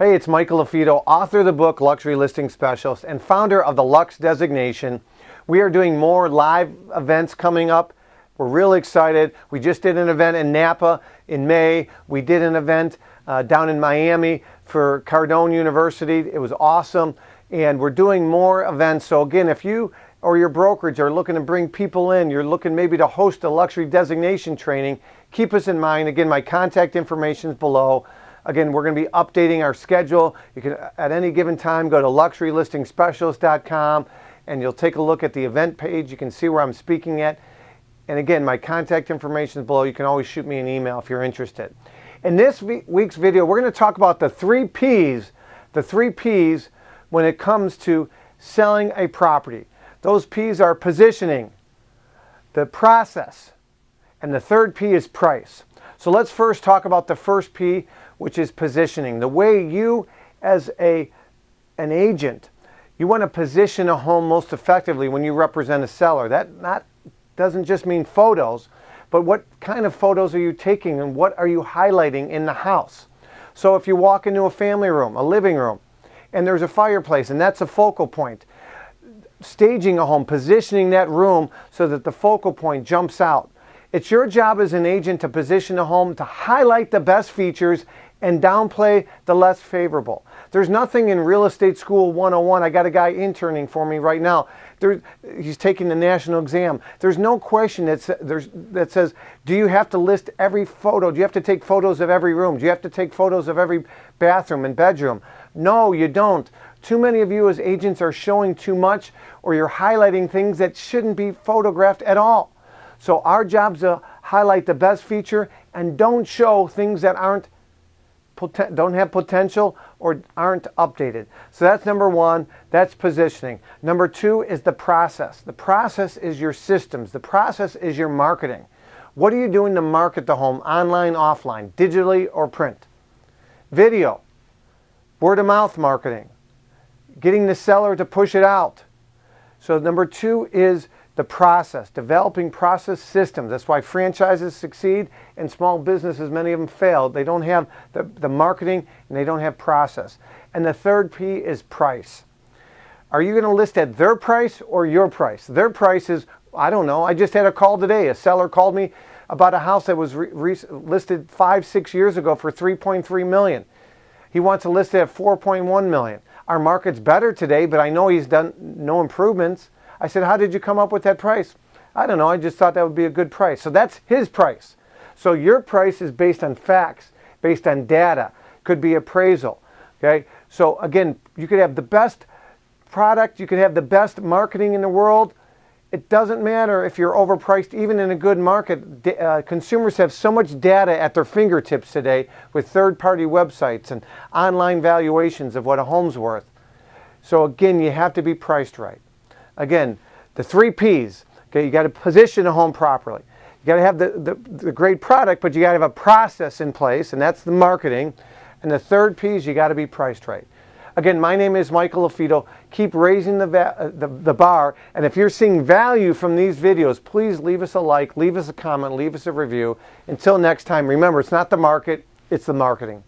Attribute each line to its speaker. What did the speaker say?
Speaker 1: Hey, it's Michael LaFido, author of the book Luxury Listing Specialist and founder of the LUXE designation. We are doing more live events coming up. We're really excited. We just did an event in Napa in May. We did an event down in Miami for Cardone University. It was awesome. And we're doing more events. So again, if you or your brokerage are looking to bring people in, you're looking maybe to host a luxury designation training, keep us in mind. Again, my contact information is below. Again, we're going to be updating our schedule. You can, at any given time, go to luxurylistingspecialist.com and you'll take a look at the event page. You can see where I'm speaking at. And again, my contact information is below. You can always shoot me an email if you're interested. In this week's video, we're going to talk about the three P's when it comes to selling a property. Those P's are positioning, the process, and the third P is price. So let's first talk about the first P, which is positioning. The way you, as an agent, you want to position a home most effectively when you represent a seller. That doesn't just mean photos, but what kind of photos are you taking and what are you highlighting in the house? So if you walk into a family room, a living room, and there's a fireplace, and that's a focal point, staging a home, positioning that room so that the focal point jumps out. It's your job as an agent to position a home to highlight the best features and downplay the less favorable. There's nothing in Real Estate School 101. I got a guy interning for me right now. He's taking the national exam. There's no question that says, do you have to list every photo? Do you have to take photos of every room? Do you have to take photos of every bathroom and bedroom? No, you don't. Too many of you as agents are showing too much, or you're highlighting things that shouldn't be photographed at all. So our job is to highlight the best feature and don't show things that don't have potential or aren't updated. So that's number one, that's positioning. Number two is the process. The process is your systems. The process is your marketing. What are you doing to market the home, online, offline, digitally or print? Video, word of mouth marketing, getting the seller to push it out. So number two is the process, developing process systems. That's why franchises succeed and small businesses, many of them fail. They don't have the marketing and they don't have process. And the third P is price. Are you going to list at their price or your price? Their price is, I don't know. I just had a call today. A seller called me about a house that was listed 5-6 years ago for $3.3 million. He wants to list it at $4.1 million. Our market's better today, but I know he's done no improvements. I said, how did you come up with that price? I don't know, I just thought that would be a good price. So that's his price. So your price is based on facts, based on data, could be appraisal. Okay? So again, you could have the best product, you could have the best marketing in the world. It doesn't matter if you're overpriced, even in a good market. Consumers have so much data at their fingertips today with third-party websites and online valuations of what a home's worth. So again, you have to be priced right. Again, the three P's. Okay, you got to position a home properly. You got to have the great product, but you got to have a process in place, and that's the marketing. And the third P is you got to be priced right. Again, my name is Michael LaFido. Keep raising the bar, and if you're seeing value from these videos, please leave us a like, leave us a comment, leave us a review. Until next time, remember, it's not the market, it's the marketing.